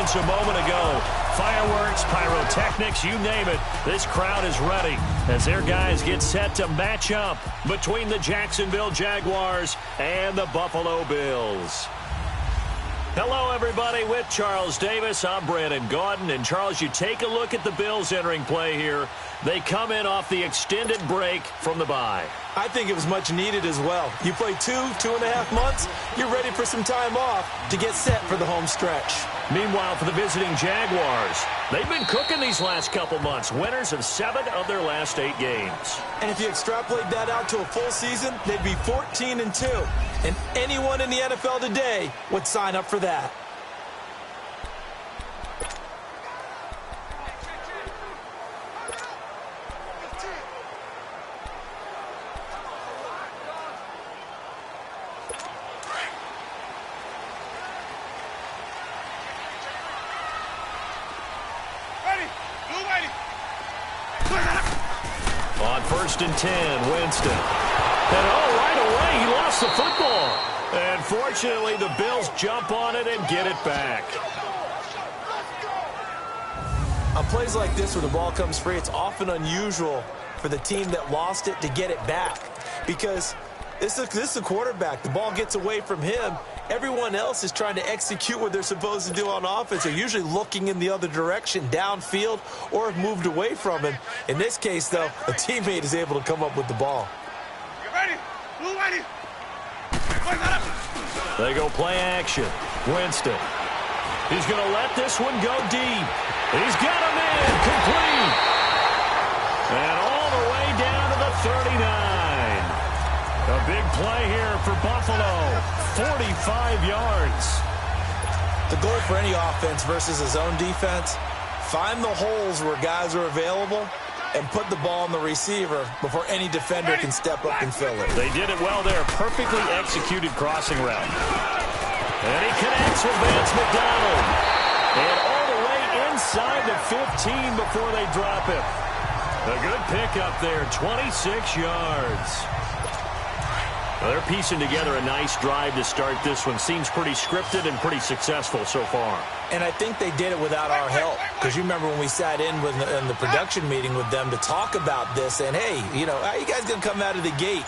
seconds a moment ago. Fireworks, pyrotechnics, you name it. This crowd is ready as their guys get set to match up between the Jacksonville Jaguars and the Buffalo Bills. Hello, everybody. With Charles Davis, I'm Brandon Gaudin. And, Charles, you take a look at the Bills entering play here. They come in off the extended break from the bye. I think it was much needed as well. You play 2.5 months, you're ready for some time off to get set for the home stretch. Meanwhile, for the visiting Jaguars, they've been cooking these last couple months. Winners of 7 of their last 8 games. And if you extrapolate that out to a full season, they'd be 14-2. And anyone in the NFL today would sign up for that. On 1st and 10, Winston. And right away, he lost the football. And fortunately, the Bills jump on it and get it back. On plays like this where the ball comes free, it's often unusual for the team that lost it to get it back. Because this is the quarterback. The ball gets away from him. Everyone else is trying to execute what they're supposed to do on offense. They're usually looking in the other direction, downfield, or have moved away from him. In this case, though, a teammate is able to come up with the ball. Get ready. Blue ready. They go play action. Winston. He's going to let this one go deep. He's got him in. Complete. And all the way down to the 39. A big play here for Buffalo. 45 yards. The goal for any offense versus his own defense, find the holes where guys are available and put the ball on the receiver before any defender can step up and fill it. They did it well there. Perfectly executed crossing route. And he connects with Vance McDonald. And all the way inside the 15 before they drop him. A good pickup there, 26 yards. Well, they're piecing together a nice drive to start this one. Seems pretty scripted and pretty successful so far. And I think they did it without our help. Because you remember when we sat in the production meeting with them to talk about this. And, hey, you know, how are you guys going to come out of the gate?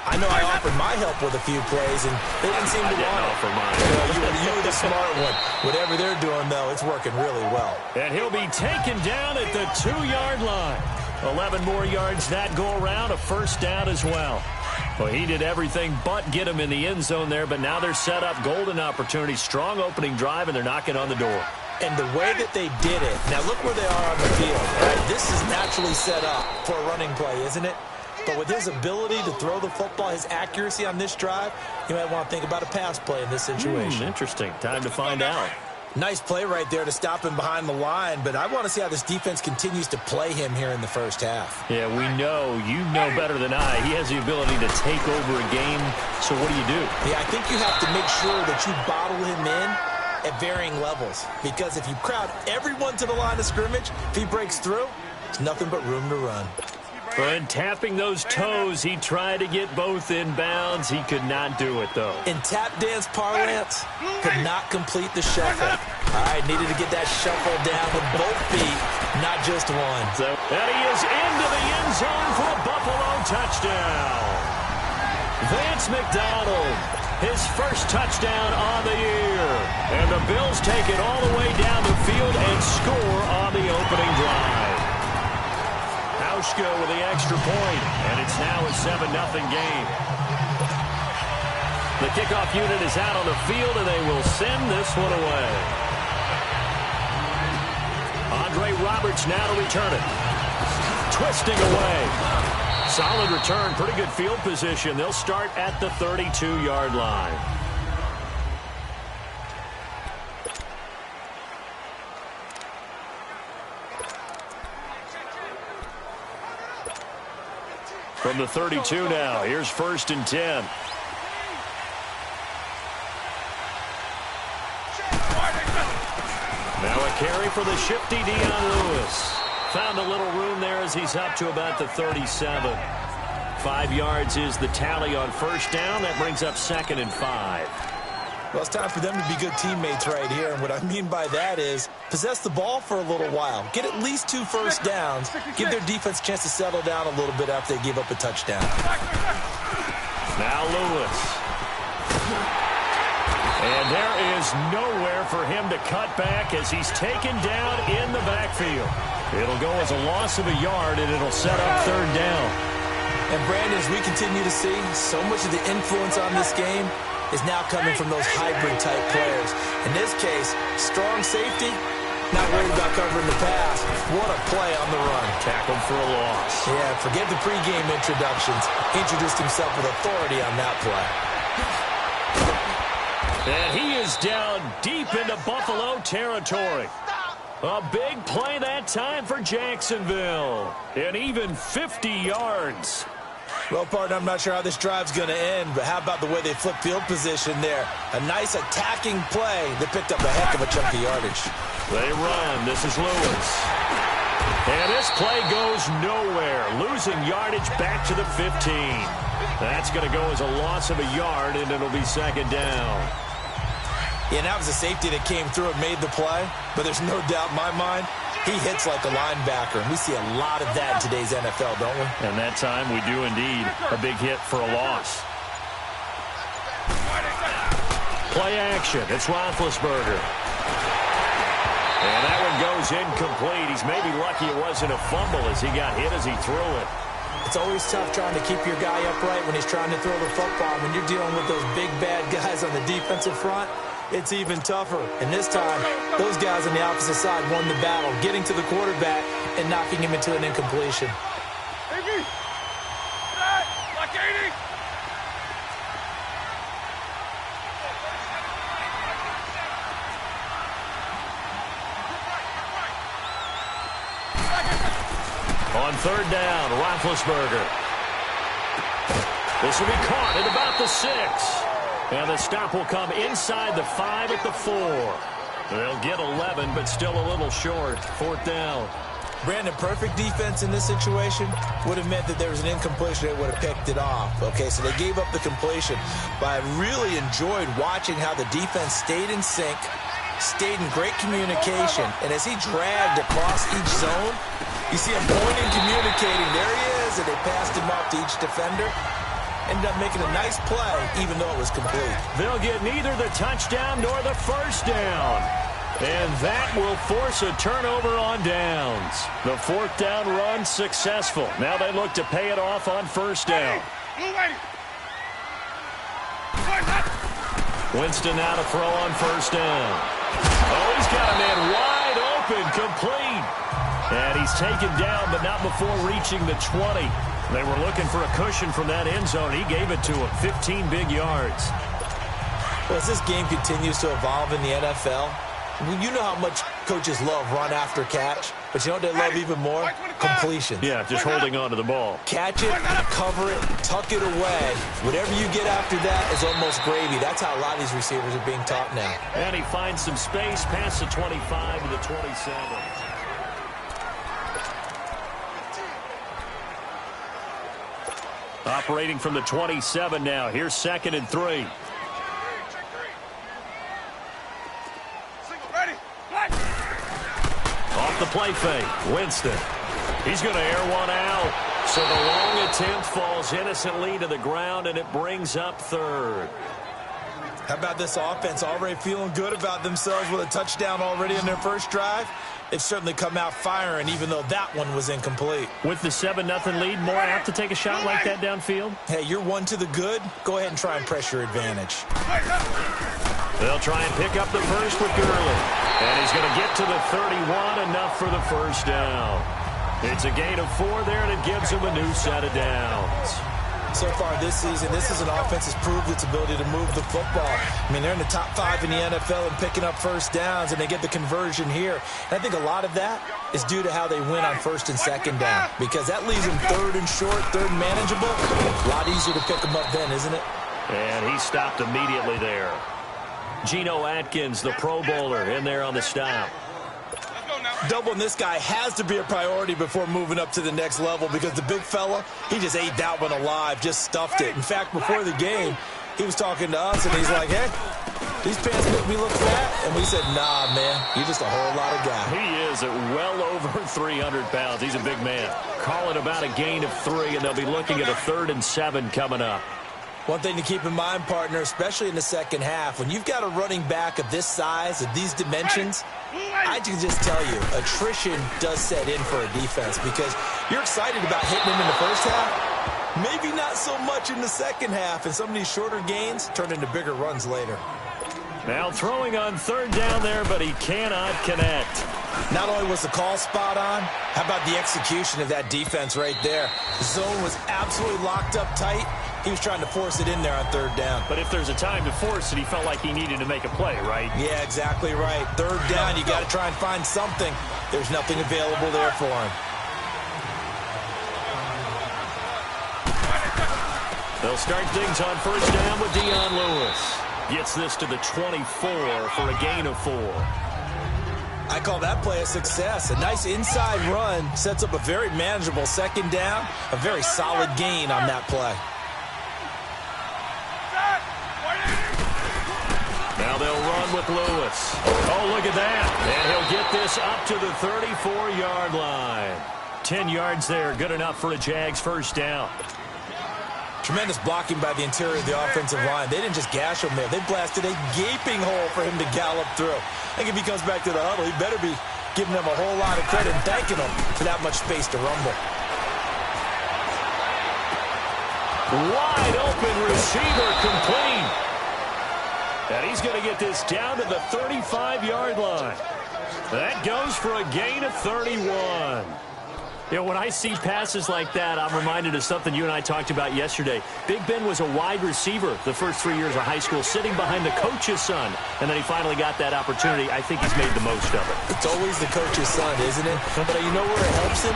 I know I offered my help with a few plays, and they didn't seem to want it. Offer mine. You were the smart one. Whatever they're doing, though, it's working really well. And he'll be taken down at the 2-yard line. 11 more yards that go around, a first down as well. Well, he did everything but get him in the end zone there, but now they're set up. Golden opportunity, strong opening drive, and they're knocking on the door. And the way that they did it, now look where they are on the field. Right? This is naturally set up for a running play, isn't it? But with his ability to throw the football, his accuracy on this drive, you might want to think about a pass play in this situation. Interesting. Time to find out. Nice play right there to stop him behind the line, but I want to see how this defense continues to play him here in the first half. Yeah, we know. You know better than I. He has the ability to take over a game, so what do you do? Yeah, I think you have to make sure that you bottle him in at varying levels, because if you crowd everyone to the line of scrimmage, if he breaks through, there's nothing but room to run. And tapping those toes, he tried to get both in bounds. He could not do it, though. In tap dance parlance, could not complete the shuffle. All right, needed to get that shuffle down with both feet, not just one. And he is into the end zone for a Buffalo touchdown. Vance McDonald, his first touchdown on the year. And the Bills take it all the way down the field and score on the opening drive. Hauschka with the extra point, and it's now a 7-0 game. The kickoff unit is out on the field, and they will send this one away. Andre Roberts now to return it. Twisting away. Solid return, pretty good field position. They'll start at the 32-yard line. From the 32 now, here's 1st and 10. Now a carry for the shifty Dion Lewis. Found a little room there as he's up to about the 37. 5 yards is the tally on first down. That brings up 2nd and 5. Well, it's time for them to be good teammates right here. And what I mean by that is possess the ball for a little while. Get at least 2 first downs. Give their defense a chance to settle down a little bit after they give up a touchdown. Now Lewis. And there is nowhere for him to cut back as he's taken down in the backfield. It'll go as a loss of a yard, and it'll set up 3rd down. And, Brandon, as we continue to see, so much of the influence on this game is now coming from those hybrid-type players. In this case, strong safety, not worried about covering the pass. What a play on the run. Tackled for a loss. Yeah, forget the pregame introductions. Introduced himself with authority on that play. And he is down deep into Buffalo territory. A big play that time for Jacksonville. And even 50 yards. Well, partner, I'm not sure how this drive's going to end, but how about the way they flip field position there? A nice attacking play that picked up a heck of a chunk of yardage. They run. This is Lewis. And this play goes nowhere. Losing yardage back to the 15. That's going to go as a loss of a yard, and it'll be 2nd down. Yeah, that was a safety that came through and made the play, but there's no doubt in my mind, he hits like a linebacker, and we see a lot of that in today's NFL, don't we? And that time we do indeed a big hit for a loss. Play action. It's Roethlisberger. And that one goes incomplete. He's maybe lucky it wasn't a fumble as he got hit as he threw it. It's always tough trying to keep your guy upright when he's trying to throw the football. When you're dealing with those big, bad guys on the defensive front, it's even tougher. And this time, those guys on the opposite side won the battle, getting to the quarterback and knocking him into an incompletion. On 3rd down, Roethlisberger. This will be caught at about the 6. And the stop will come inside the 5 at the 4. They'll get 11, but still a little short. 4th down. Brandon, perfect defense in this situation would have meant that there was an incompletion. They would have picked it off. Okay, so they gave up the completion. But I really enjoyed watching how the defense stayed in sync, stayed in great communication. And as he dragged across each zone, you see him pointing, communicating. There he is, and they passed him off to each defender. Ended up making a nice play, even though it was complete. They'll get neither the touchdown nor the 1st down. And that will force a turnover on downs. The 4th down run successful. Now they look to pay it off on 1st down. Winston now to throw on 1st down. Oh, he's got a man wide open, complete. And he's taken down, but not before reaching the 20. They were looking for a cushion from that end zone. He gave it to him. 15 big yards. Well, as this game continues to evolve in the NFL, you know how much coaches love run after catch, but you know what they love even more? Completion. Yeah, just holding on to the ball. Catch it, cover it, tuck it away. Whatever you get after that is almost gravy. That's how a lot of these receivers are being taught now. And he finds some space past the 25 to the 27. Operating from the 27 now. Here's 2nd and 3. Off the play fake. Winston. He's going to air one out. So the long attempt falls innocently to the ground, and it brings up 3rd. How about this offense already feeling good about themselves with a touchdown already in their first drive? They've certainly come out firing, even though that one was incomplete. With the 7-0 lead, more apt to take a shot like that downfield? Hey, you're one to the good. Go ahead and try and press your advantage. They'll try and pick up the first with Gurley. And he's going to get to the 31, enough for the 1st down. It's a gain of 4 there, and it gives him a new set of downs. So far this season, this is an offense that's proved its ability to move the football. I mean, they're in the top 5 in the NFL and picking up 1st downs, and they get the conversion here. And I think a lot of that is due to how they win on 1st and 2nd down, because that leaves them 3rd and short, 3rd and manageable. A lot easier to pick them up then, isn't it? And he stopped immediately there. Geno Atkins, the Pro Bowler, in there on the stop. Doubling this guy has to be a priority before moving up to the next level, because the big fella, he just ate that one alive, just stuffed it. In fact, before the game, he was talking to us, and he's like, hey, These pants make me look fat. And we said, nah, man, you're just a whole lot of guy. He is at well over 300 pounds. He's a big man. Call it about a gain of 3, and they'll be looking at a 3rd and 7 coming up. One thing to keep in mind, partner, especially in the second half, when you've got a running back of this size, of these dimensions, I can just tell you, attrition does set in for a defense because you're excited about hitting him in the first half. Maybe not so much in the second half, and some of these shorter gains turn into bigger runs later. Now throwing on 3rd down there, but he cannot connect. Not only was the call spot on, how about the execution of that defense right there? The zone was absolutely locked up tight. He was trying to force it in there on 3rd down. But if there's a time to force it, he felt like he needed to make a play, right? Yeah, exactly right. 3rd down, you got to try and find something. There's nothing available there for him. They'll start things on 1st down with Dion Lewis. Gets this to the 24 for a gain of 4. I call that play a success. A nice inside run sets up a very manageable 2nd down. A very solid gain on that play. Now they'll run with Lewis. Oh, look at that. And he'll get this up to the 34-yard line. 10 yards there. Good enough for a Jags 1st down. Tremendous blocking by the interior of the offensive line. They didn't just gash him there. They blasted a gaping hole for him to gallop through. I think if he comes back to the huddle, he better be giving them a whole lot of credit and thanking them for that much space to rumble. Wide open receiver complete. And he's going to get this down to the 35-yard line. That goes for a gain of 31. You know, when I see passes like that, I'm reminded of something you and I talked about yesterday. Big Ben was a wide receiver the first 3 years of high school, sitting behind the coach's son. And then he finally got that opportunity. I think he's made the most of it. It's always the coach's son, isn't it? But you know where it helps him?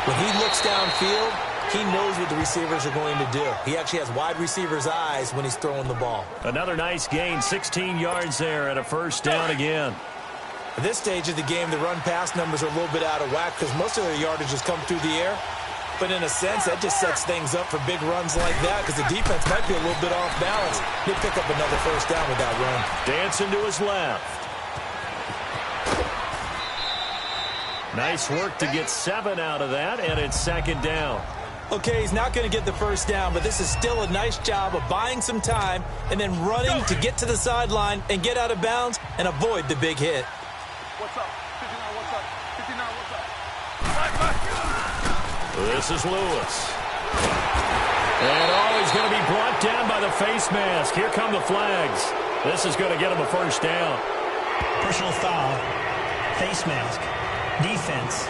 When he looks downfield, he knows what the receivers are going to do. He actually has wide receivers' eyes when he's throwing the ball. Another nice gain, 16 yards there and a 1st down again. At this stage of the game, the run-pass numbers are a little bit out of whack because most of their yardage has come through the air. But in a sense, that just sets things up for big runs like that because the defense might be a little bit off balance. They pick up another 1st down with that run. Dancing to his left. Nice work to get 7 out of that, and it's 2nd down. Okay, he's not going to get the 1st down, but this is still a nice job of buying some time and then running to get to the sideline and get out of bounds and avoid the big hit. What's up? 59, what's up? 59, what's up? This is Lewis. And he's going to be brought down by the face mask. Here come the flags. This is going to get him a 1st down. Personal foul, face mask, defense.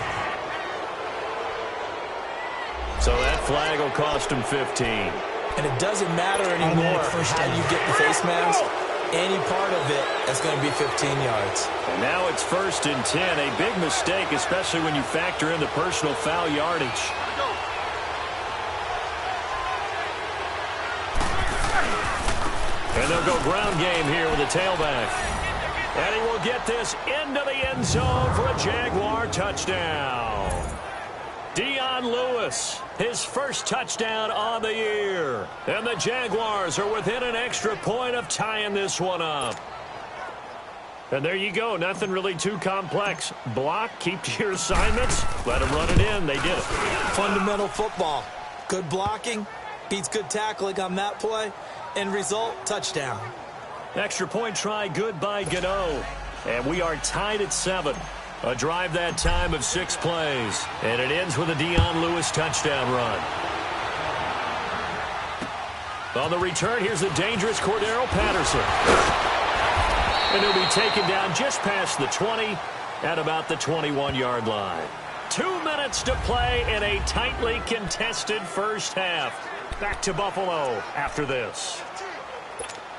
So that flag will cost him 15. And it doesn't matter anymore how you get the face mask. Any part of it is going to be 15 yards. And now it's 1st and 10. A big mistake, especially when you factor in the personal foul yardage. And they'll go ground game here with a tailback. And he will get this into the end zone for a Jaguar touchdown. Dion Lewis, his 1st touchdown on the year. And the Jaguars are within an extra point of tying this one up. And there you go. Nothing really too complex. Block, keep to your assignments, let them run it in. They did it. Fundamental football. Good blocking beats good tackling on that play. End result, touchdown. Extra point try, good by Gano. And we are tied at 7. A drive that time of 6 plays. And it ends with a Dion Lewis touchdown run. On the return, here's the dangerous Cordero Patterson. And he'll be taken down just past the 20 at about the 21-yard line. 2 minutes to play in a tightly contested first half. Back to Buffalo after this.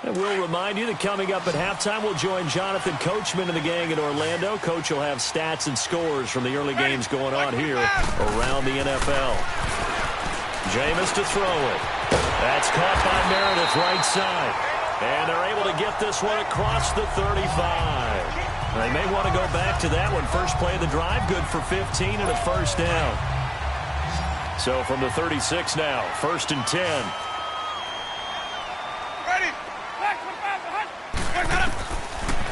And we'll remind you that coming up at halftime, we'll join Jonathan Coachman and the gang in Orlando. Coach will have stats and scores from the early games going on here around the NFL. Jameis to throw it. That's caught by Meredith right side. And they're able to get this one across the 35. They may want to go back to that one. First play of the drive, good for 15 and a 1st down. So from the 36 now, 1st and 10. Ready? Back, back, back.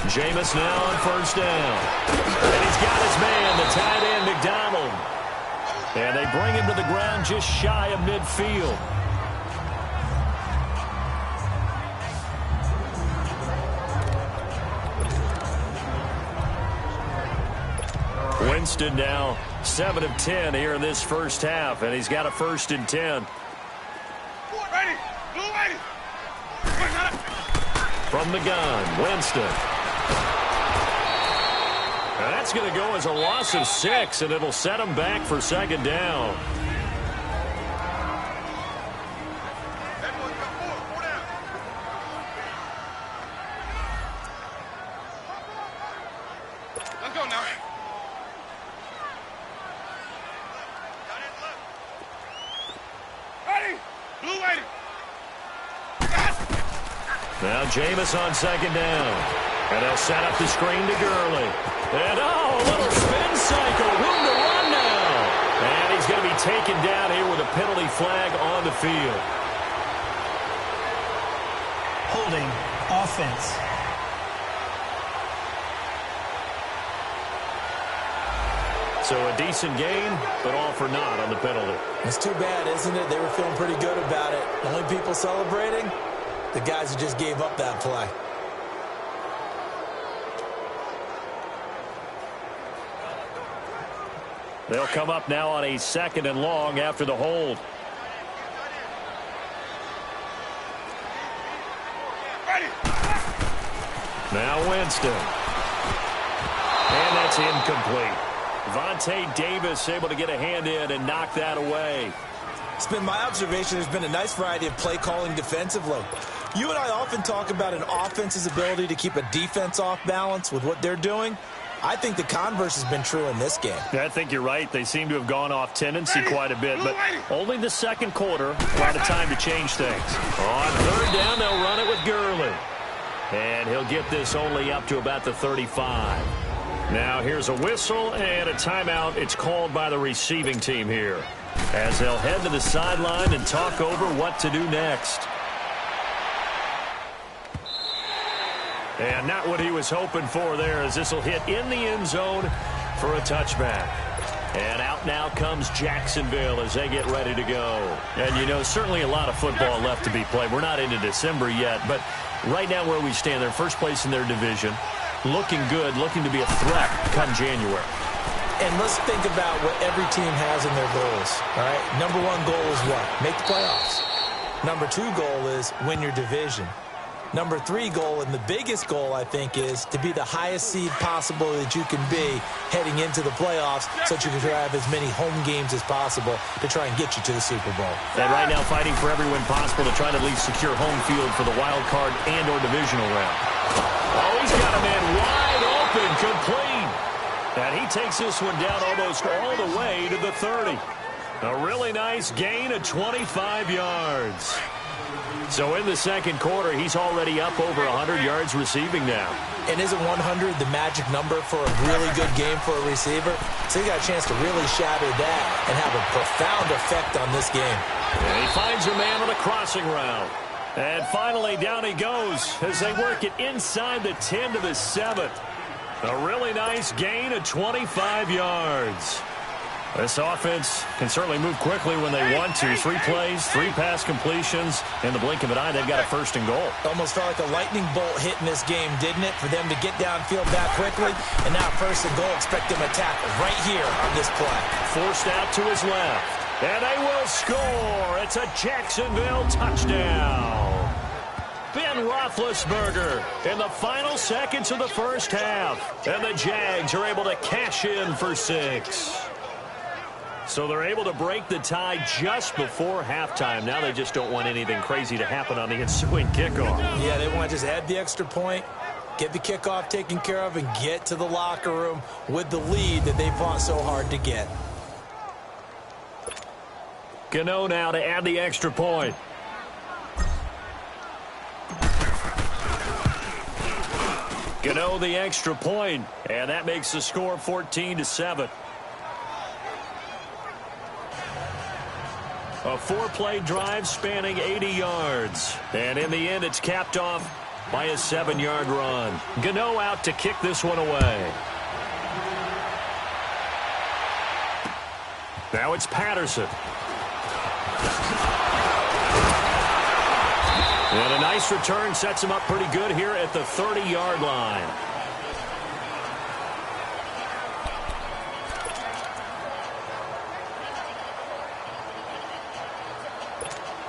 Jameis now on first down. And he's got his man, the tight end, McDonald. And they bring him to the ground just shy of midfield. Winston now 7 of 10 here in this first half, and he's got a 1st and 10. From the gun, Winston. Now that's going to go as a loss of 6, and it'll set him back for 2nd down. Let's go now. Ready? Blue ready. Now Jameis on 2nd down. And they'll set up the screen to Gurley. And a little spin cycle. Room to run now. And he's going to be taken down here with a penalty flag on the field. Holding offense. So a decent game, but all for naught on the penalty. It's too bad, isn't it? They were feeling pretty good about it. Only people celebrating, the guys who just gave up that play. They'll come up now on a 2nd and long after the hold. Now Winston. And that's incomplete. Vontae Davis able to get a hand in and knock that away. It's been my observation there's been a nice variety of play calling defensively. You and I often talk about an offense's ability to keep a defense off balance with what they're doing. I think the converse has been true in this game. I think you're right. They seem to have gone off tendency quite a bit, but only the 2nd quarter, a lot of time to change things. On 3rd down, they'll run it with Gurley. And he'll get this only up to about the 35. Now here's a whistle and a timeout. It's called by the receiving team here, as they'll head to the sideline and talk over what to do next. And not what he was hoping for there, as this will hit in the end zone for a touchback. And out now comes Jacksonville as they get ready to go. And, you know, certainly a lot of football left to be played. We're not into December yet, but right now where we stand, they're first place in their division, looking good, looking to be a threat come January. And let's think about what every team has in their goals, all right? Number 1 goal is what? Make the playoffs. Number 2 goal is win your division. Number 3 goal, and the biggest goal, I think, is to be the highest seed possible that you can be heading into the playoffs so that you can have as many home games as possible to try and get you to the Super Bowl. And right now fighting for every win possible to try to at least secure home field for the wild card and or divisional round. Oh, he's got a man wide open, complete. And he takes this one down almost all the way to the 30. A really nice gain of 25 yards. So in the 2nd quarter, he's already up over 100 yards receiving now. And isn't 100 the magic number for a really good game for a receiver? So he got a chance to really shatter that and have a profound effect on this game. And he finds a man on a crossing route. And finally, down he goes as they work it inside the 10 to the 7. A really nice gain of 25 yards. This offense can certainly move quickly when they want to. 3 plays, 3 pass completions. In the blink of an eye, they've got a 1st and goal. Almost felt like a lightning bolt hit in this game, didn't it? For them to get downfield that quickly. And now 1st and goal, expect them to tackle right here on this play. Forced out to his left. And they will score. It's a Jacksonville touchdown. Ben Roethlisberger in the final seconds of the first half. And the Jags are able to cash in for 6. So they're able to break the tie just before halftime. Now they just don't want anything crazy to happen on the ensuing kickoff. Yeah, they want to just add the extra point, get the kickoff taken care of, and get to the locker room with the lead that they fought so hard to get. Gano now to add the extra point. Gano the extra point, and that makes the score 14-7. A 4-play drive spanning 80 yards. And in the end, it's capped off by a 7-yard run. Gano out to kick this one away. Now it's Patterson. And a nice return sets him up pretty good here at the 30-yard line.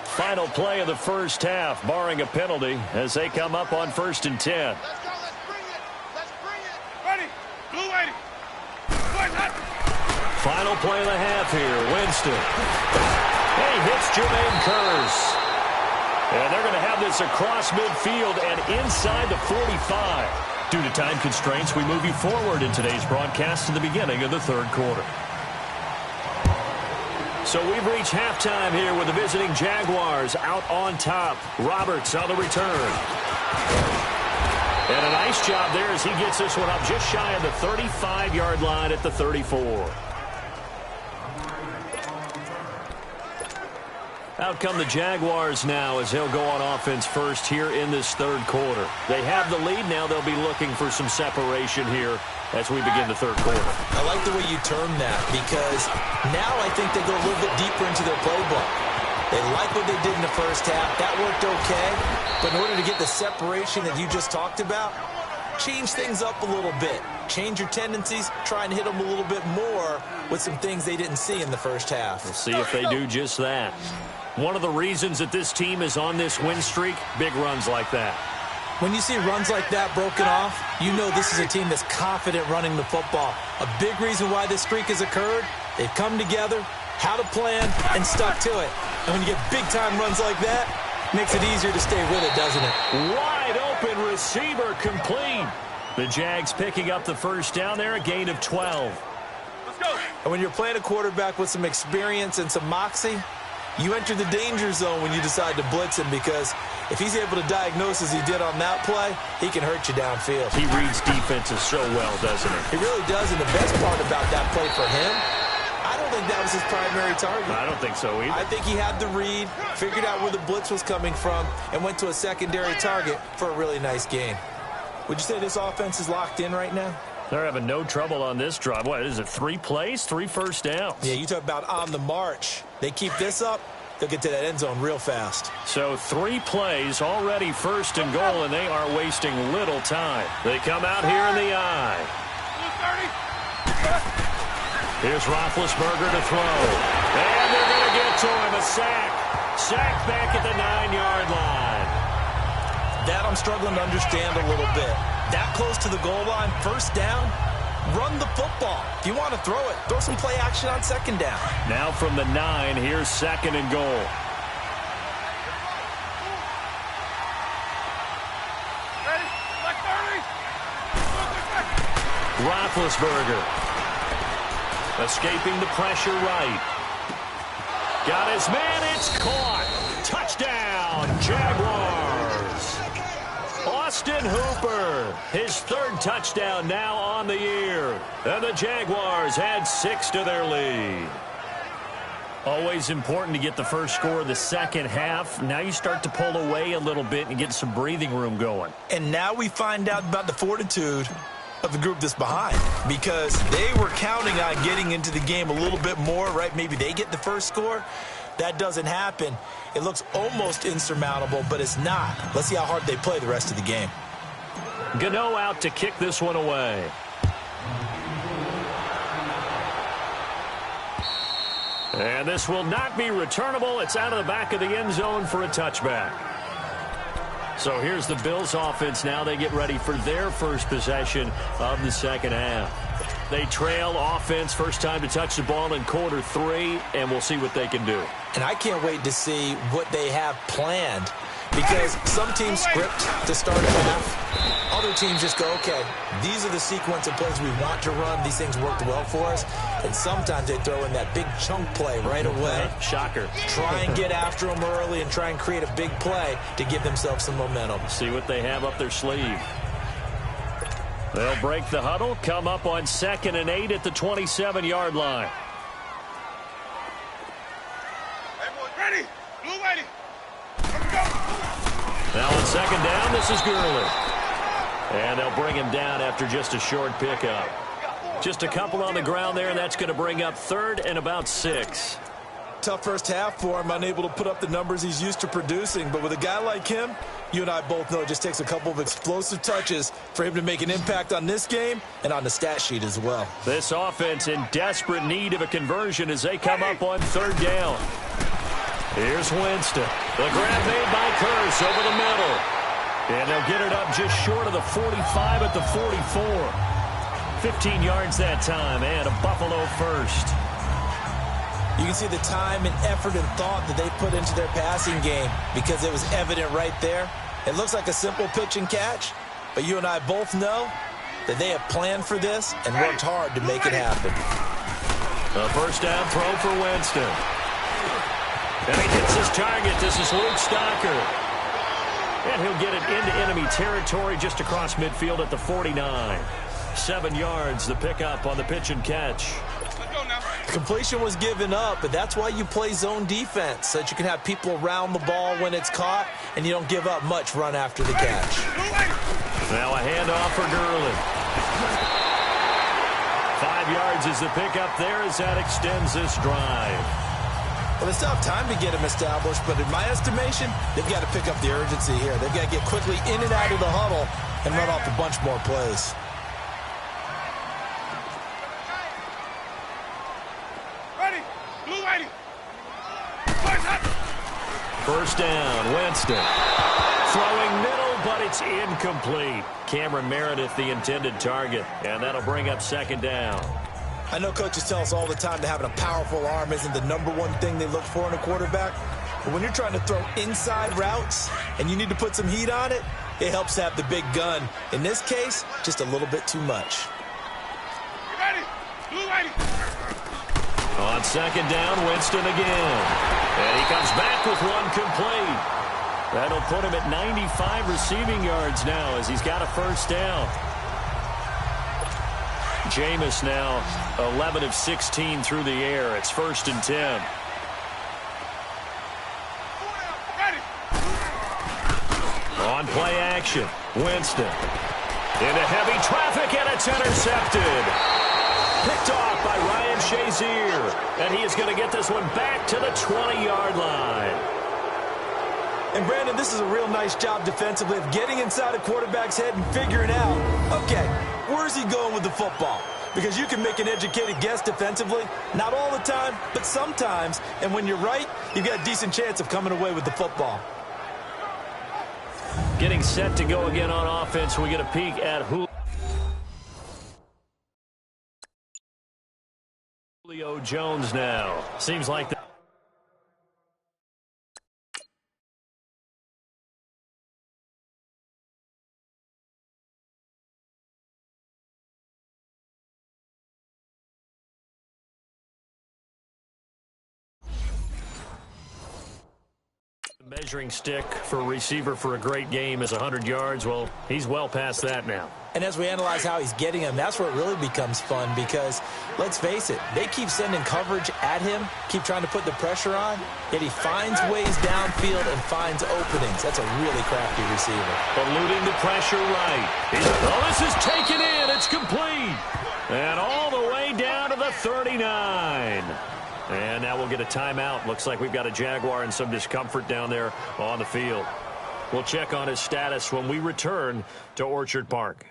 Final play of the first half, barring a penalty, as they come up on 1st and 10. Let's go. Let's bring it. Let's bring it. Ready. Blue 80. Boys, hot. Final play of the half here. Winston. He hits Jermaine Kearse. And they're going to have this across midfield and inside the 45. Due to time constraints, we move you forward in today's broadcast to the beginning of the 3rd quarter. So we've reached halftime here with the visiting Jaguars out on top. Roberts on the return. And a nice job there as he gets this one up just shy of the 35-yard line at the 34. Out come the Jaguars now as they'll go on offense first here in this 3rd quarter. They have the lead now. They'll be looking for some separation here as we begin the 3rd quarter. I like the way you term that because now I think they go a little bit deeper into their playbook. They like what they did in the first half. That worked okay. But in order to get the separation that you just talked about, change things up a little bit. Change your tendencies. Try and hit them a little bit more with some things they didn't see in the first half. We'll see if they do just that. One of the reasons that this team is on this win streak, big runs like that. When you see runs like that broken off, you know this is a team that's confident running the football. A big reason why this streak has occurred, they've come together, had a plan, and stuck to it. And when you get big-time runs like that, it makes it easier to stay with it, doesn't it? Wide open receiver complete. The Jags picking up the first down there, a gain of 12. Let's go. And when you're playing a quarterback with some experience and some moxie, you enter the danger zone when you decide to blitz him because if he's able to diagnose as he did on that play, he can hurt you downfield. He reads defenses so well, doesn't he? He really does, and the best part about that play for him, I don't think that was his primary target. I don't think so either. I think he had the read, figured out where the blitz was coming from, and went to a secondary target for a really nice gain. Would you say this offense is locked in right now? They're having no trouble on this drive. What is it, 3 plays, 3 first downs? Yeah, you talk about on the march. They keep this up, they'll get to that end zone real fast. So 3 plays, already 1st and goal, and they are wasting little time. They come out here in the eye. Here's Roethlisberger to throw. And they're going to get to him, a sack. Sack back at the 9-yard line. That I'm struggling to understand a little bit. That close to the goal line, 1st down, run the football. If you want to throw it, throw some play action on 2nd down. Now from the 9, here's 2nd and goal. Ready? Like 30. Roethlisberger. Escaping the pressure right. Got his man, it's caught. Touchdown, Jaguars. Austin Hooper, his 3rd touchdown now on the year. And the Jaguars add 6 to their lead. Always important to get the first score of the second half. Now you start to pull away a little bit and get some breathing room going. And now we find out about the fortitude of the group that's behind because they were counting on getting into the game a little bit more, right? Maybe they get the first score. That doesn't happen. It looks almost insurmountable, but it's not. Let's see how hard they play the rest of the game. Gano out to kick this one away. And this will not be returnable. It's out of the back of the end zone for a touchback. So here's the Bills offense now. They get ready for their first possession of the second half. They trail offense, first time to touch the ball in quarter 3, and we'll see what they can do. And I can't wait to see what they have planned because some teams script to start a half. Other teams just go, okay, these are the sequence of plays we want to run. These things worked well for us. And sometimes they throw in that big chunk play right away. Shocker. Try and get after them early and try and create a big play to give themselves some momentum. See what they have up their sleeve. They'll break the huddle, come up on 2nd and 8 at the 27-yard line. Hey, boys, ready? Blue 80. Let's go. Now on second down, this is Gurley. And they'll bring him down after just a short pickup. Just a couple on the ground there, and that's going to bring up 3rd and about 6. Tough first half for him, unable to put up the numbers he's used to producing. But with a guy like him, you and I both know it just takes a couple of explosive touches for him to make an impact on this game and on the stat sheet as well. This offense in desperate need of a conversion as they come up on 3rd down. Here's Winston. The grab made by Curse over the middle. And they'll get it up just short of the 45 at the 44. 15 yards that time, and a Buffalo first. You can see the time and effort and thought that they put into their passing game because it was evident right there. It looks like a simple pitch and catch, but you and I both know that they have planned for this and worked hard to make it happen. A first down throw for Winston. And he hits his target. This is Luke Stocker. And he'll get it into enemy territory just across midfield at the 49. 7 yards, the pickup on the pitch and catch. Completion was given up, but that's why you play zone defense, so that you can have people around the ball when it's caught, and you don't give up much run after the catch. Now a handoff for Gurley. 5 yards is the pickup there as that extends this drive. Well, they still have time to get him established, but in my estimation, they've got to pick up the urgency here. They've got to get quickly in and out of the huddle and run off a bunch more plays. First down, Winston. Throwing middle, but it's incomplete. Cameron Meredith, the intended target, and that'll bring up 2nd down. I know coaches tell us all the time that having a powerful arm isn't the #1 thing they look for in a quarterback. But when you're trying to throw inside routes and you need to put some heat on it, it helps to have the big gun. In this case, just a little bit too much. On 2nd down, Winston again. And he comes back with one complete. That'll put him at 95 receiving yards now as he's got a first down. Jameis now 11 of 16 through the air. It's 1st and 10. On play action, Winston. Into heavy traffic, and it's intercepted. Picked off by Ryan Shazier. And he is going to get this one back to the 20-yard line. And, Brandon, this is a real nice job defensively of getting inside a quarterback's head and figuring out, okay, where's he going with the football? Because you can make an educated guess defensively, not all the time, but sometimes. And when you're right, you've got a decent chance of coming away with the football. Getting set to go again on offense. We get a peek at Julio Jones now. Seems like the measuring stick for a receiver for a great game is 100 yards. Well, he's well past that now. And as we analyze how he's getting them, that's where it really becomes fun because, let's face it, they keep sending coverage at him, keep trying to put the pressure on, yet he finds ways downfield and finds openings. That's a really crafty receiver. Eluding the pressure right. Oh, this is taken in. It's complete. And all the way down to the 39. And now we'll get a timeout. Looks like we've got a Jaguar in some discomfort down there on the field. We'll check on his status when we return to Orchard Park.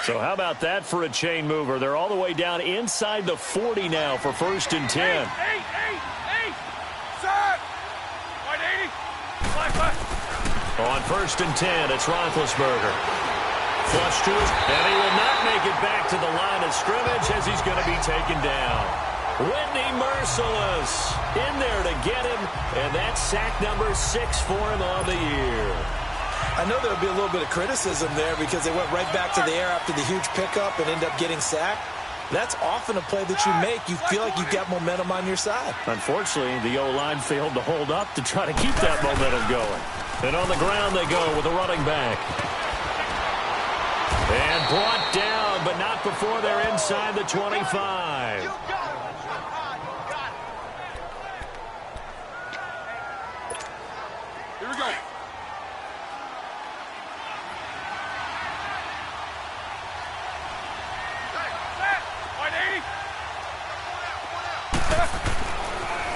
So how about that for a chain mover? They're all the way down inside the 40 now for 1st and 10. On 1st and 10, it's Roethlisberger. Flush to his, and he will not make it back to the line of scrimmage as he's going to be taken down. Whitney Merciless in there to get him, and that's sack number 6 for him on the year. I know there'll be a little bit of criticism there because they went right back to the air after the huge pickup and end up getting sacked. That's often a play that you make. You feel like you've got momentum on your side. Unfortunately, the O-line failed to hold up to try to keep that momentum going. And on the ground they go with a running back. And brought down, but not before they're inside the 25. Here we go.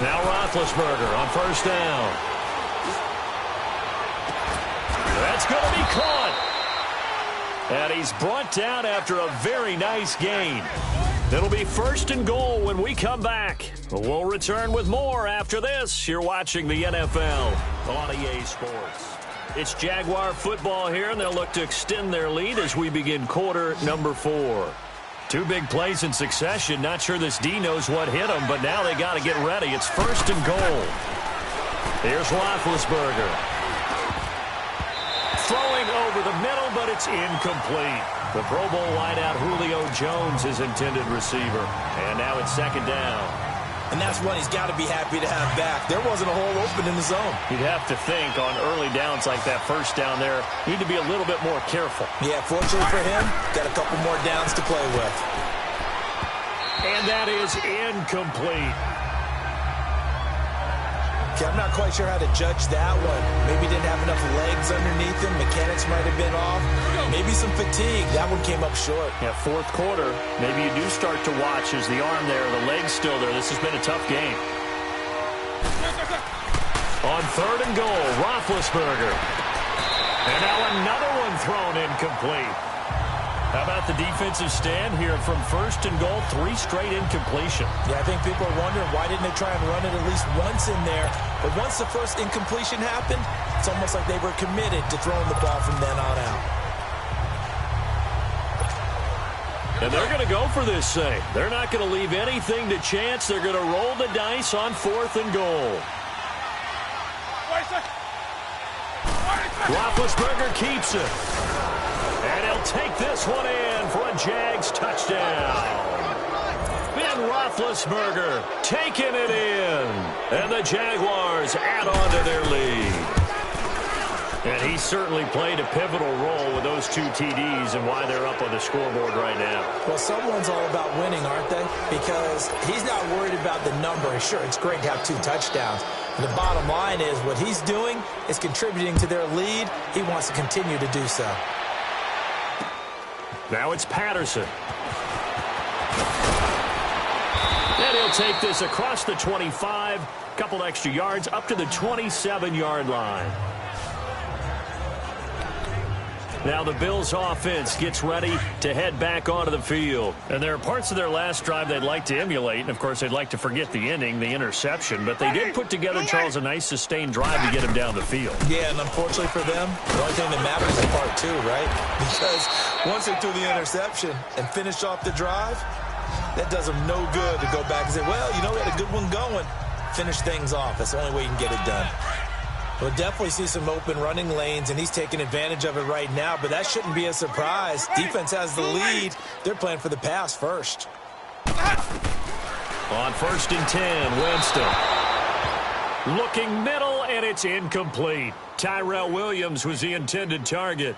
Now Roethlisberger on first down. That's going to be caught. And he's brought down after a very nice gain. It'll be first and goal when we come back. We'll return with more after this. You're watching the NFL on EA Sports. It's Jaguar football here, and they'll look to extend their lead as we begin quarter number 4. 2 big plays in succession. Not sure this D knows what hit him, but now they got to get ready. It's first and goal. Here's Roethlisberger. Throwing over the middle, but it's incomplete. The Pro Bowl wideout Julio Jones is intended receiver. And now it's second down. And that's one he's got to be happy to have back. There wasn't a hole open in the zone. You'd have to think on early downs like that first down there, need to be a little bit more careful. Yeah, fortunately for him, got a couple more downs to play with. And that is incomplete. Okay, I'm not quite sure how to judge that one. Maybe didn't have enough legs underneath him. Mechanics might have been off. Maybe some fatigue. That one came up short. Yeah, fourth quarter, maybe you do start to watch as the arm there, the leg's still there. This has been a tough game. On third and goal, Roethlisberger. And now another one thrown incomplete. How about the defensive stand here from first and goal, 3 straight incompletion. Yeah, I think people are wondering why didn't they try and run it at least once in there. But once the first incompletion happened, it's almost like they were committed to throwing the ball from then on out. And they're going to go for this thing. They're not going to leave anything to chance. They're going to roll the dice on fourth and goal. Roethlisberger keeps it. And he'll take this one in for a Jags touchdown. Ben Roethlisberger taking it in. And the Jaguars add on to their lead. And he certainly played a pivotal role with those 2 TDs and why they're up on the scoreboard right now. Well, someone's all about winning, aren't they? Because he's not worried about the number. Sure, it's great to have 2 touchdowns. But the bottom line is what he's doing is contributing to their lead. He wants to continue to do so. Now it's Patterson. And he'll take this across the 25. Couple extra yards up to the 27-yard line. Now the Bills offense gets ready to head back onto the field. And there are parts of their last drive they'd like to emulate. And, of course, they'd like to forget the ending, the interception. But they did put together, Charles, a nice sustained drive to get him down the field. Yeah, and unfortunately for them, the only thing that matters is part 2, right? Because once they threw the interception and finished off the drive, that does them no good to go back and say, well, you know, we had a good one going. Finish things off. That's the only way you can get it done. We'll definitely see some open running lanes, and he's taking advantage of it right now, but that shouldn't be a surprise. Defense has the lead. They're playing for the pass first. On first and 10, Winston. Looking middle, and it's incomplete. Tyrell Williams was the intended target.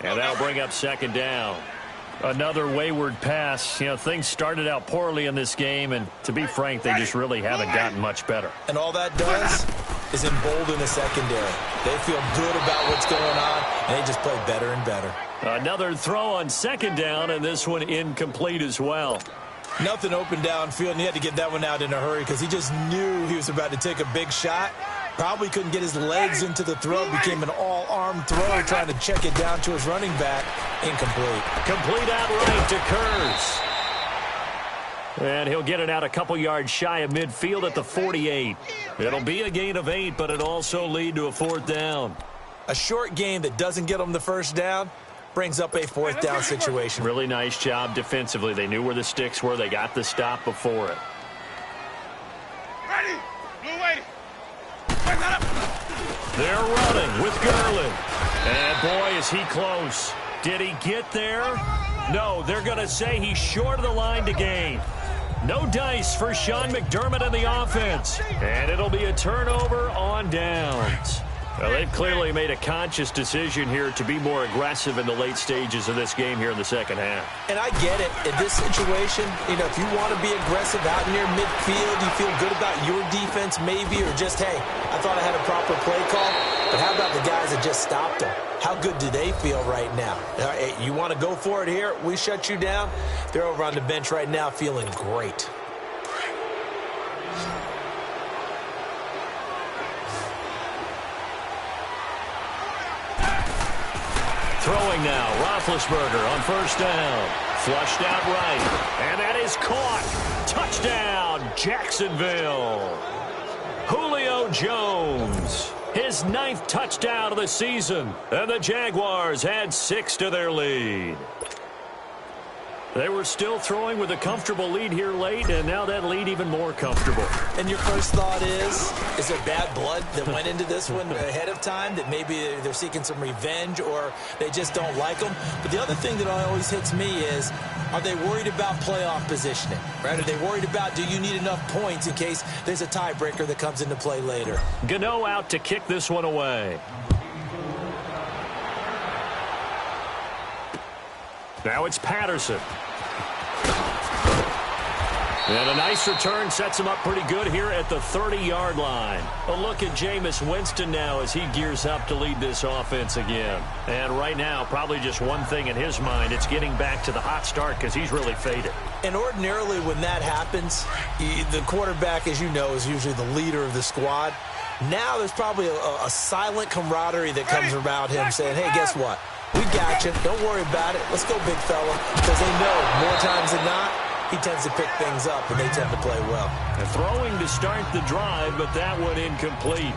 And that'll bring up second down. Another wayward pass. You know, things started out poorly in this game, and to be frank, they just really haven't gotten much better. And all that does is embolden the secondary. They feel good about what's going on, and they just play better and better. Another throw on second down, and this one incomplete as well. Nothing open downfield, and he had to get that one out in a hurry because he just knew he was about to take a big shot. Probably couldn't get his legs into the throw. Became an all-arm throw trying to check it down to his running back. Incomplete. Complete outright to Kurz. And he'll get it out a couple yards shy of midfield at the 48. It'll be a gain of 8, but it'll also lead to a fourth down. A short game that doesn't get them the first down brings up a fourth down situation. Really nice job defensively. They knew where the sticks were. They got the stop before it. Ready. Blue waiting. They're running with Garland. And boy, is he close. Did he get there? No, they're going to say he's short of the line to gain. No dice for Sean McDermott in the offense. And it'll be a turnover on downs. Well, they've clearly made a conscious decision here to be more aggressive in the late stages of this game here in the second half. And I get it. In this situation, if you want to be aggressive out near midfield, you feel good about your defense maybe, or just, hey, I thought I had a proper play call. But how about the guys that just stopped them? How good do they feel right now? Hey, you want to go for it here? We shut you down. They're over on the bench right now feeling great. Throwing now, Roethlisberger on first down. Flushed out right, and that is caught. Touchdown, Jacksonville. Julio Jones, his 9th touchdown of the season, and the Jaguars had 6 to their lead. They were still throwing with a comfortable lead here late, and now that lead even more comfortable. And your first thought is there bad blood that went into this one ahead of time, that maybe they're seeking some revenge or they just don't like them? But the other thing that always hits me is, are they worried about playoff positioning? Right? Are they worried about, do you need enough points in case there's a tiebreaker that comes into play later? Gano out to kick this one away. Now it's Patterson. And a nice return sets him up pretty good here at the 30-yard line. A look at Jameis Winston now as he gears up to lead this offense again. And right now, probably just one thing in his mind, it's getting back to the hot start because he's really faded. And ordinarily when that happens, the quarterback, as you know, is usually the leader of the squad. Now there's probably a silent camaraderie that comes around him saying, hey, guess what? We got you. Don't worry about it. Let's go, big fella. Because they know more times than not, he tends to pick things up, and they tend to play well. Throwing to start the drive, but that one incomplete.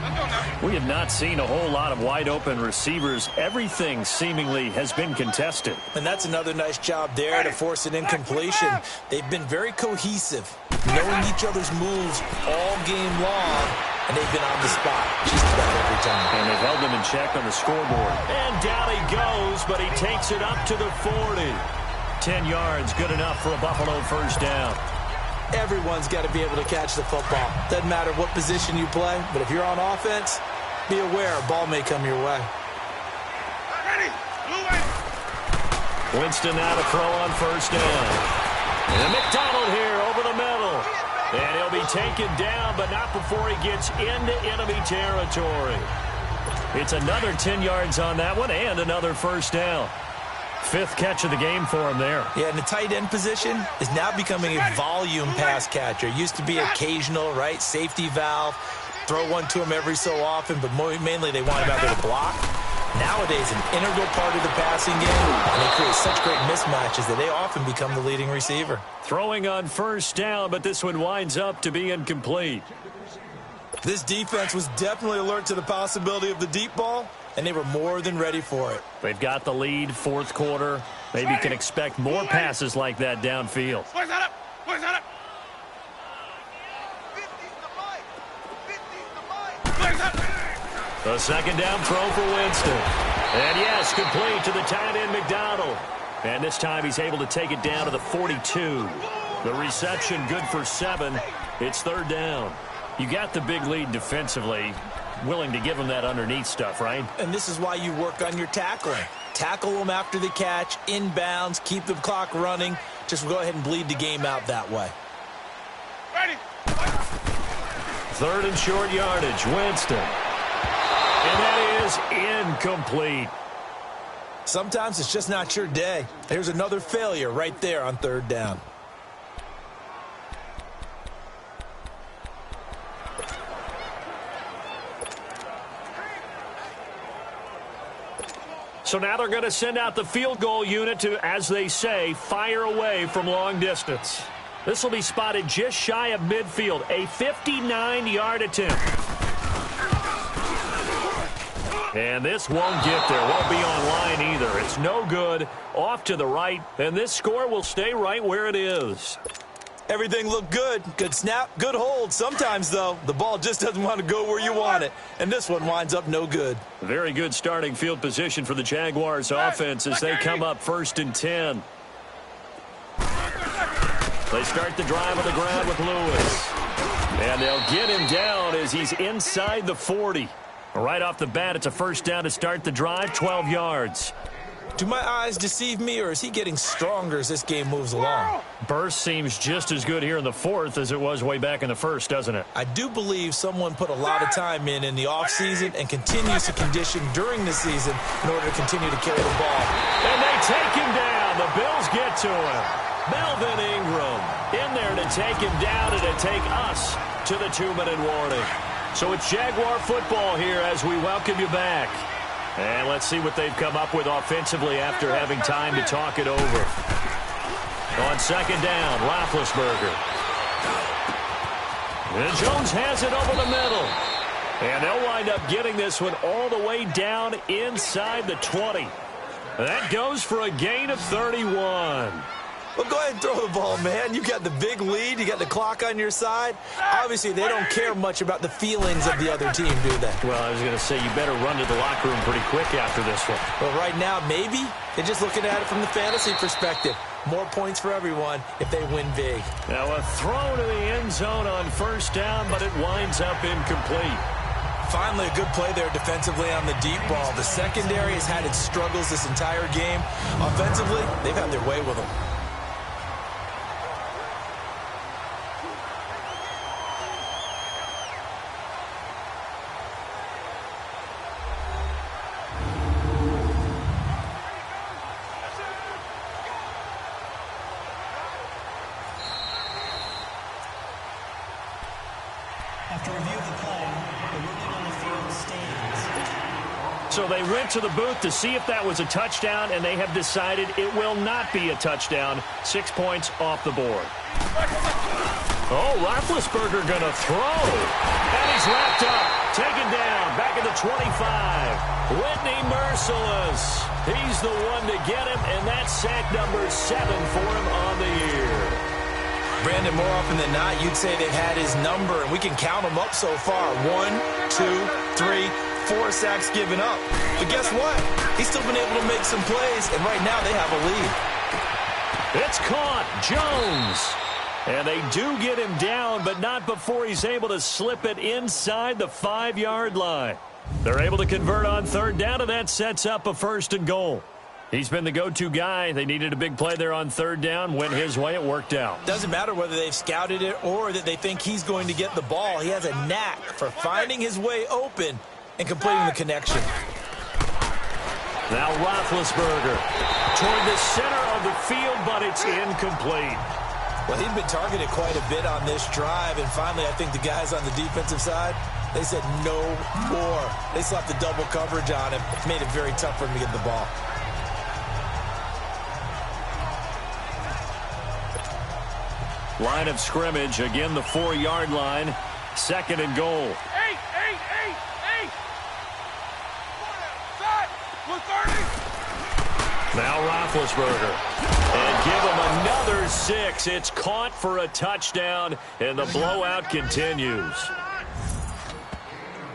We have not seen a whole lot of wide-open receivers. Everything seemingly has been contested. And that's another nice job there to force an incompletion. They've been very cohesive, knowing each other's moves all game long, and they've been on the spot just about every time. And they've held them in check on the scoreboard. And down he goes, but he takes it up to the 40. 10 yards, good enough for a Buffalo first down. Everyone's got to be able to catch the football. Doesn't matter what position you play, but if you're on offense, be aware a ball may come your way. Winston now to throw on first down. And McDonald here over the middle. And he'll be taken down, but not before he gets into enemy territory. It's another 10 yards on that one and another first down. 5th catch of the game for him there. Yeah, and the tight end position is now becoming a volume pass catcher. Used to be occasional, right? Safety valve. Throw one to him every so often, but mainly they want him out there to block. Nowadays, an integral part of the passing game, and they create such great mismatches that they often become the leading receiver. Throwing on first down, but this one winds up to be incomplete. This defense was definitely alert to the possibility of the deep ball, and they were more than ready for it. They've got the lead, 4th quarter. Maybe can expect more passes like that downfield. Where's that up? Where's that up? The second down throw for Winston. And yes, complete to the tight end McDonald. And this time he's able to take it down to the 42. The reception good for 7. It's 3rd down. You got the big lead defensively. Willing to give them that underneath stuff, right? And this is why you work on your tackling. Tackle them after the catch, inbounds, keep the clock running. Just go ahead and bleed the game out that way. Ready. 3rd and short yardage, Winston. And that is incomplete. Sometimes it's just not your day. There's another failure right there on 3rd down. So now they're going to send out the field goal unit to, as they say, fire away from long distance. This will be spotted just shy of midfield, a 59-yard attempt. And this won't get there, won't be on line either. It's no good, off to the right, and this score will stay right where it is. Everything looked good. Good snap, good hold. Sometimes, though, the ball just doesn't want to go where you want it. And this one winds up no good. Very good starting field position for the Jaguars offense as they come up 1st and 10. They start the drive on the ground with Lewis. And they'll get him down as he's inside the 40. Right off the bat, it's a first down to start the drive, 12 yards. Do my eyes deceive me, or is he getting stronger as this game moves along? Burst seems just as good here in the fourth as it was way back in the first, doesn't it? I do believe someone put a lot of time in the offseason and continues to condition during the season in order to continue to carry the ball. And they take him down. The Bills get to him. Melvin Ingram in there to take him down and to take us to the 2-minute warning. So it's Jaguar football here as we welcome you back. And let's see what they've come up with offensively after having time to talk it over. On second down, Roethlisberger. And Jones has it over the middle. And they'll wind up getting this one all the way down inside the 20. That goes for a gain of 31. Well, go ahead and throw the ball, man. You got the big lead. You got the clock on your side. Obviously, they don't care much about the feelings of the other team, do they? Well, I was going to say, you better run to the locker room pretty quick after this one. Well, right now, maybe. They're just looking at it from the fantasy perspective. More points for everyone if they win big. Now, a throw to the end zone on first down, but it winds up incomplete. Finally, a good play there defensively on the deep ball. The secondary has had its struggles this entire game. Offensively, they've had their way with them. After review of the play, the ruling on the field stands. So they went to the booth to see if that was a touchdown, and they have decided it will not be a touchdown. 6 points off the board. Oh, Roethlisberger going to throw. And he's wrapped up. Taken down. Back at the 25. Whitney Merciless. He's the one to get him, and that's sack number 7 for him on the year. Brandon, more often than not, you'd say they've had his number, and we can count them up so far. 1, 2, 3, 4 sacks given up. But guess what? He's still been able to make some plays, and right now they have a lead. It's caught. Jones. And they do get him down, but not before he's able to slip it inside the 5-yard line. They're able to convert on third down, and that sets up a 1st and goal. He's been the go-to guy. They needed a big play there on third down. Went his way. It worked out. Doesn't matter whether they've scouted it or that they think he's going to get the ball. He has a knack for finding his way open and completing the connection. Now Roethlisberger toward the center of the field, but it's incomplete. Well, he'd been targeted quite a bit on this drive, and finally I think the guys on the defensive side, they said no more. They slapped the double coverage on him. It made it very tough for him to get the ball. Line of scrimmage, again the 4-yard line. 2nd and goal. 8. Side. 130. Now Roethlisberger. And give him another 6. It's caught for a touchdown, and the blowout continues.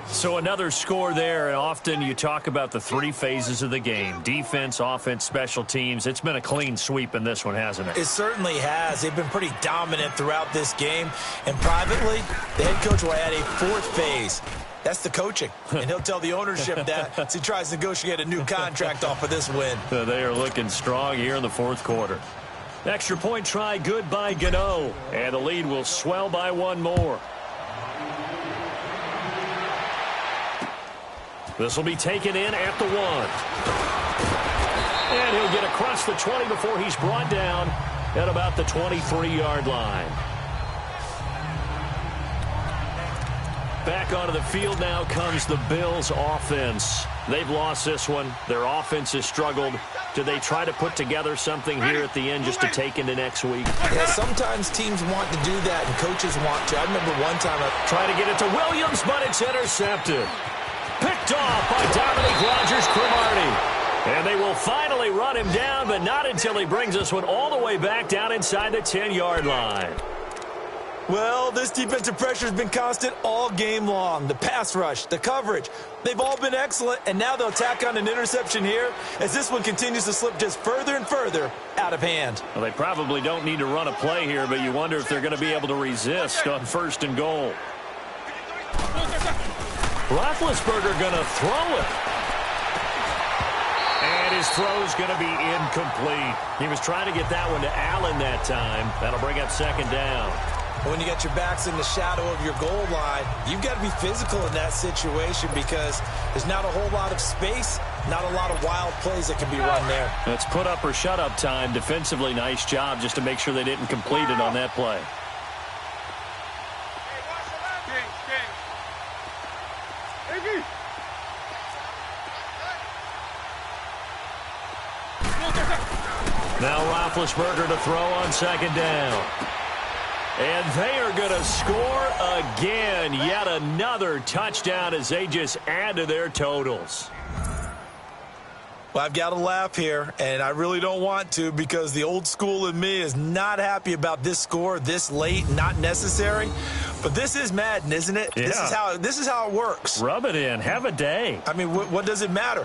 So another score there, and often you talk about the 3 phases of the game. Defense, offense, special teams. It's been a clean sweep in this one, hasn't it? It certainly has. They've been pretty dominant throughout this game. And privately, the head coach will add a 4th phase. That's the coaching. And he'll tell the ownership that as he tries to negotiate a new contract off of this win. They are looking strong here in the 4th quarter. Extra point try good by Gano. And the lead will swell by 1 more. This will be taken in at the 1. And he'll get across the 20 before he's brought down at about the 23-yard line. Back onto the field now comes the Bills offense. They've lost this one. Their offense has struggled. Do they try to put together something here at the end just to take into next week? Yeah, sometimes teams want to do that and coaches want to. I remember one time trying to get it to Williams, but it's intercepted. Picked off by Dominique Rodgers-Cromartie. And they will finally run him down, but not until he brings this one all the way back down inside the 10-yard line. Well, this defensive pressure has been constant all game long. The pass rush, the coverage, they've all been excellent, and now they'll tack on an interception here as this one continues to slip just further and further out of hand. Well, they probably don't need to run a play here, but you wonder if they're going to be able to resist on 1st and goal. Roethlisberger going to throw it. And his throw's going to be incomplete. He was trying to get that one to Allen that time. That'll bring up second down. When you got your backs in the shadow of your goal line, you've got to be physical in that situation because there's not a whole lot of space, not a lot of wild plays that can be run there. That's put up or shut up time. Defensively, nice job just to make sure they didn't complete it on that play. Now Roethlisberger to throw on second down. And they are going to score again. Yet another touchdown as they just add to their totals. Well, I've got to laugh here, and I really don't want to because the old school in me is not happy about this score this late, not necessary. But this is Madden, isn't it? Yeah. This is how it works. Rub it in. Have a day. I mean, what does it matter?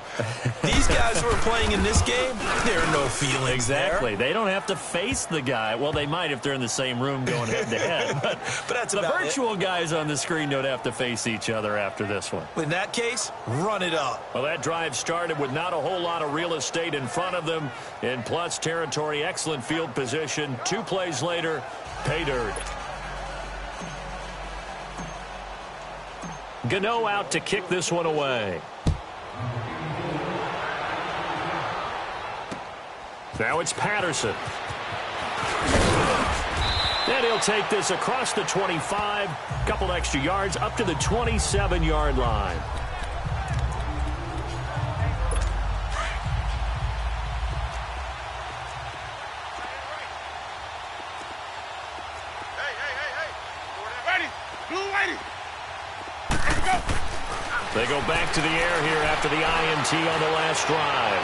These guys who are playing in this game, there are no feelings Exactly. there. They don't have to face the guy. Well, they might if they're in the same room going head-to-head. But that's the about virtual guys on the screen don't have to face each other after this one. In that case, run it up. Well, that drive started with not a whole lot of real estate in front of them. In plus territory, excellent field position. 2 plays later, pay dirt. Gano out to kick this one away. Now it's Patterson. And he'll take this across the 25, couple extra yards up to the 27-yard line. They go back to the air here after the INT on the last drive.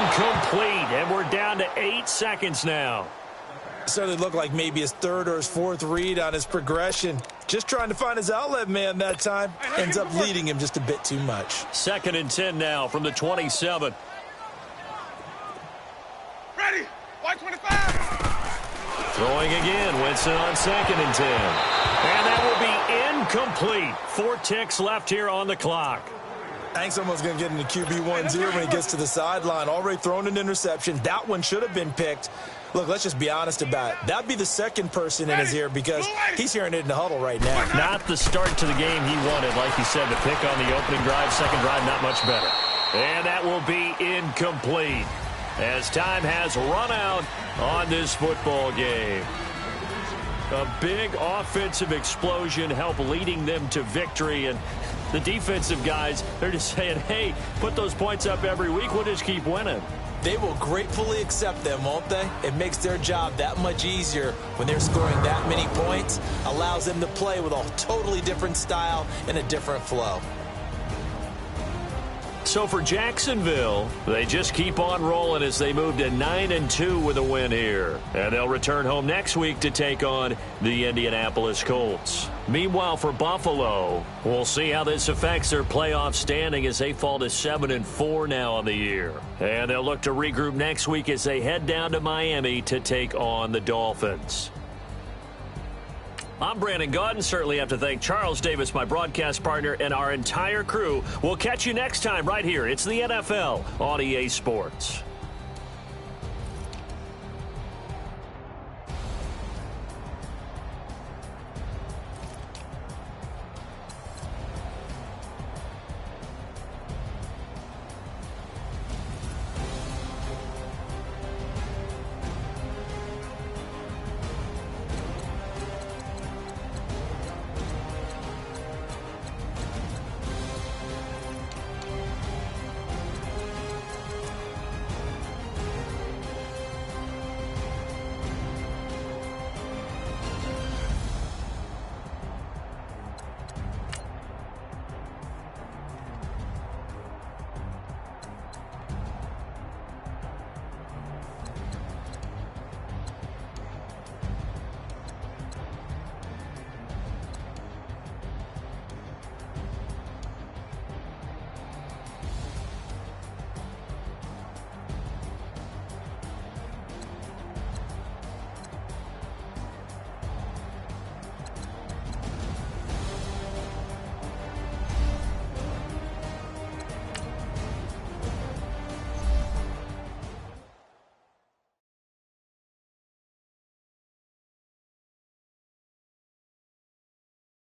Incomplete, and we're down to 8 seconds now. Certainly looked like maybe his third or his fourth read on his progression. Just trying to find his outlet man that time. Ends up leading him just a bit too much. 2nd and 10 now from the 27. Ready. White 25. Throwing again. Winston on 2nd and 10. And that will be incomplete. 4 ticks left here on the clock. I think someone's going to get into QB1-0 when he gets to the sideline. Already thrown an interception. That one should have been picked. Look, let's just be honest about it. That'd be the second person in his ear because he's hearing it in the huddle right now. Not the start to the game he wanted, like you said, to pick on the opening drive. Second drive, not much better. And that will be incomplete as time has run out on this football game. A big offensive explosion helped leading them to victory. And the defensive guys, they're just saying, hey, put those points up every week. We'll just keep winning. They will gratefully accept them, won't they? It makes their job that much easier when they're scoring that many points. Allows them to play with a totally different style and a different flow. So for Jacksonville, they just keep on rolling as they move to 9-2 with a win here. And they'll return home next week to take on the Indianapolis Colts. Meanwhile, for Buffalo, we'll see how this affects their playoff standing as they fall to 7-4 now on the year. And they'll look to regroup next week as they head down to Miami to take on the Dolphins. I'm Brandon Gaudin. Certainly have to thank Charles Davis, my broadcast partner, and our entire crew. We'll catch you next time right here. It's the NFL on EA Sports.